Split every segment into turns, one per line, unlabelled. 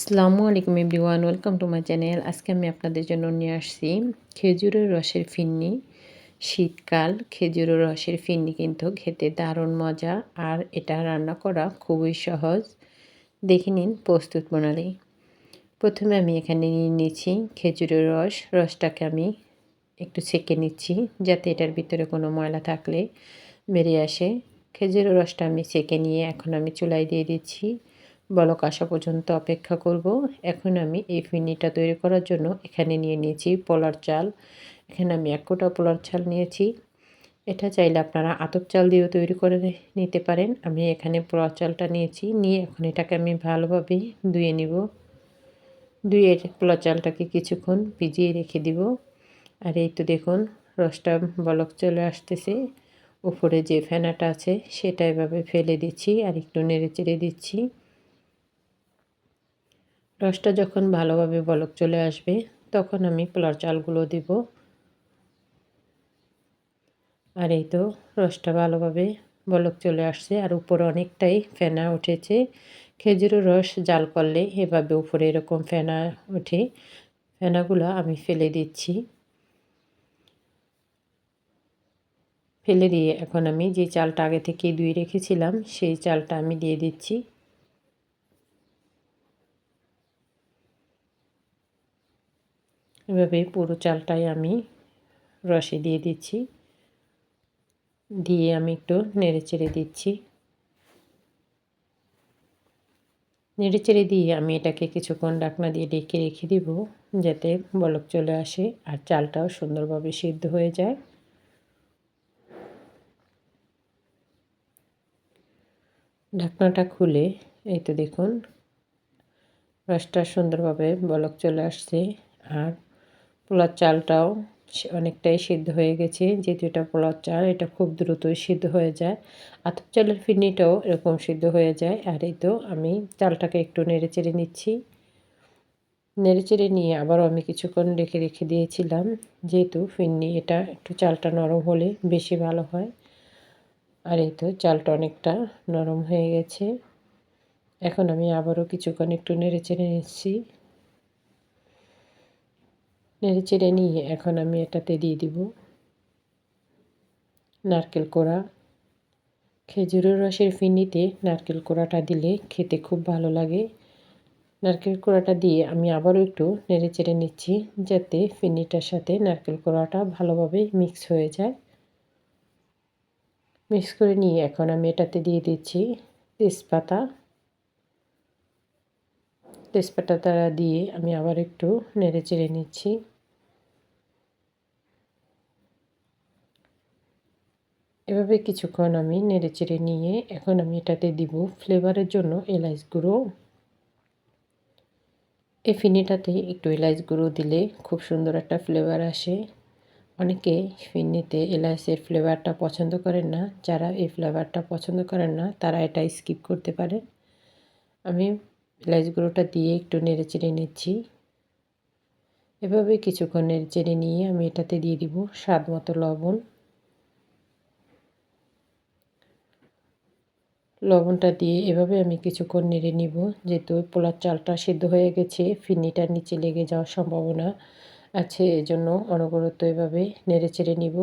আসসালামু আলাইকুম everyone, welcome to my channel. আজকে আমি আপনাদের জন্য নিয়ে আসছি খেজুরের রসের ফিরনি। শীতকাল খেজুরের রসের ফিরনি কিন্তু খেতে দারুণ মজা, আর এটা রান্না করা খুবই সহজ। দেখে নিন প্রস্তুত প্রণালী। প্রথমে আমি এখানে নিয়ে নিয়েছি খেজুরের রসটাকে আমি একটু ছেঁকে নিচ্ছি, যাতে এটার ভিতরে কোনো ময়লা থাকলে বেরিয়ে আসে। খেজুরের রসটা আমি ছেঁকে নিয়ে এখন আমি চুলায় দিয়ে দিচ্ছি। বলক আসা পর্যন্ত অপেক্ষা করব। এখন আমি এই ফিরনিটা তৈরি করার জন্য এখানে নিয়ে নিয়েছি পোলার চাল। এখানে আমি 1 কোটা পোলার চাল নিয়েছি। এটা চাইলে আপনারা আতপ চাল দিয়েও তৈরি করে নিতে পারেন। আমি এখানে পোলার চালটা নিয়েছি, নিয়ে এখন এটাকে আমি ভালোভাবে ধুয়ে নিব। ধুয়ে পোলার চালটাকে কিছুক্ষণ ভিজিয়ে রেখে দিব। আর এই তো দেখুন, রসটা বলক চলে আসতেছে। উপরে যে ফেনাটা আছে সেটা এভাবে ফেলে দিচ্ছি আর একটু নেড়ে চেড়ে দিচ্ছি। রসটা যখন ভালোভাবে বলক চলে আসবে তখন আমি পোলার চালগুলো দিব। আর এই তো রসটা ভালোভাবে বলক চলে আসছে, আর উপরে অনেকটাই ফেনা উঠেছে। খেজুরের রস জাল করলে এভাবে উপরে এরকম ফেনা ওঠে। ফেনাগুলো আমি ফেলে দিচ্ছি। ফেলে দিয়ে এখন আমি যে চালটা আগে থেকে ধুয়ে রেখেছিলাম সেই চালটা আমি দিয়ে দিচ্ছি। এভাবে পুরো চালটাই আমি রসে দিয়ে দিচ্ছি। দিয়ে আমি একটু নেড়েচেড়ে দিচ্ছি। নেড়েচেড়ে দিয়ে আমি এটাকে কিছুক্ষণ ঢাকনা দিয়ে ঢেকে রেখে দিব, যাতে বলক চলে আসে আর চালটাও সুন্দরভাবে সিদ্ধ হয়ে যায়। ঢাকনাটা খুলে এই তো দেখুন, রসটা সুন্দরভাবে বলক চলে আসছে, আর পোলার চালটাও অনেকটাই সিদ্ধ হয়ে গেছে। যেহেতু এটা পোলার চাল, এটা খুব দ্রুতই সিদ্ধ হয়ে যায়। আতপ চালের ফিরনিটাও এরকম সিদ্ধ হয়ে যায়। আর এই তো আমি চালটাকে একটু নেড়েচেড়ে নিচ্ছি। নেড়েচেড়ে নিয়ে আবারও আমি কিছুক্ষণ রেখে দিয়েছিলাম, যেহেতু ফিরনি এটা একটু চালটা নরম হলে বেশি ভালো হয়। আর এই তো চালটা অনেকটা নরম হয়ে গেছে। এখন আমি আবারও কিছুক্ষণ একটু নেড়েচেড়ে নিচ্ছি। নেড়েচেড়ে নিয়ে এখন আমি এটাতে দিয়ে দিব নারকেল কোড়া। খেজুরের রসের ফিরনিতে নারকেল কোড়াটা দিলে খেতে খুব ভালো লাগে। নারকেল কোড়াটা দিয়ে আমি আবারও একটু নেড়েচেড়ে নিচ্ছি, যাতে ফিরনিটার সাথে নারকেল কোড়াটা ভালোভাবে মিক্স হয়ে যায়। মিক্স করে নিয়ে এখন আমি এটাতে দিয়ে দিচ্ছি তেজপাতা। তেজপাতাটা দিয়ে আমি আবার একটু নেড়েচেড়ে নিচ্ছি। এভাবে কিছুক্ষণ আমি নেড়েচেড়ে নিয়ে এখন আমি এটাতে দিব ফ্লেভারের জন্য এলাচ গুঁড়ো। এই ফিরনিটাতে একটু এলাচ গুঁড়ো দিলে খুব সুন্দর একটা ফ্লেভার আসে। অনেকে ফিরনিতে এলাচের ফ্লেভারটা পছন্দ করেন না। যারা এই ফ্লেভারটা পছন্দ করেন না তারা এটা স্কিপ করতে পারেন। আমি এলাচ গুঁড়োটা দিয়ে একটু নেড়েচেড়ে নিচ্ছি। এভাবে কিছুক্ষণ নেড়েচেড়ে নিয়ে আমি এটাতে দিয়ে দিব স্বাদ মতো লবণ। লবণটা দিয়ে এভাবে আমি কিছুক্ষণ নেড়ে নিব। যেহেতু পোলার চালটা সিদ্ধ হয়ে গেছে, ফিরনিটার নিচে লেগে যাওয়ার সম্ভাবনা আছে, এজন্য অনবরত এভাবে নেড়েচেড়ে নিব।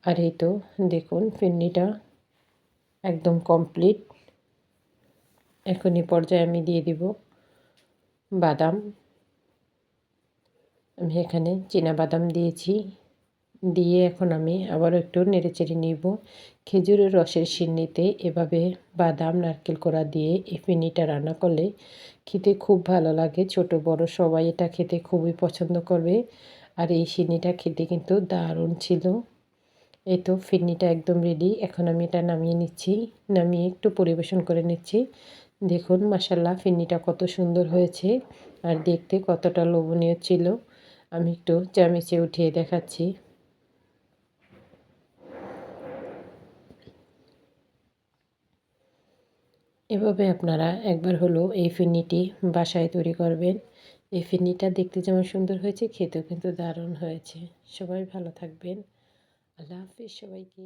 আর এই তো দেখুন, ফিরনিটা একদম কমপ্লিট। এখন এই পর্যায়ে আমি দিয়ে দিব বাদাম। আমি এখানে বাদাম দিয়েছি। দিয়ে এখন আমি আবারও একটু নেড়েচেড়ে নিব। খেজুরের রসের সিন্নিতে এভাবে বাদাম নারকেল কোড়া দিয়ে এই ফিরনিটা রান্না করলে খেতে খুব ভালো লাগে। ছোট বড় সবাই এটা খেতে খুবই পছন্দ করবে। আর এই সিন্নিটা খেতে কিন্তু দারুণ ছিল। এই তো ফিরনিটা একদম রেডি। এখন আমি এটা নামিয়ে নিচ্ছি। নামিয়ে একটু পরিবেশন করে নিচ্ছি। দেখুন মাশাআল্লাহ, ফিরনিটা কত সুন্দর হয়েছে আর দেখতে কতটা লোভনীয় ছিল। আমি একটু চামচে উঠিয়ে দেখাচ্ছি। এভাবে আপনারা একবার হলেও এই ফিরনিটি বাসায় তৈরি করবেন। এই ফিরনিটা দেখতে যেমন সুন্দর হয়েছে, খেতেও কিন্তু দারুণ হয়েছে। সবাই ভালো থাকবেন। আল্লাহ হাফেজ সবাইকে।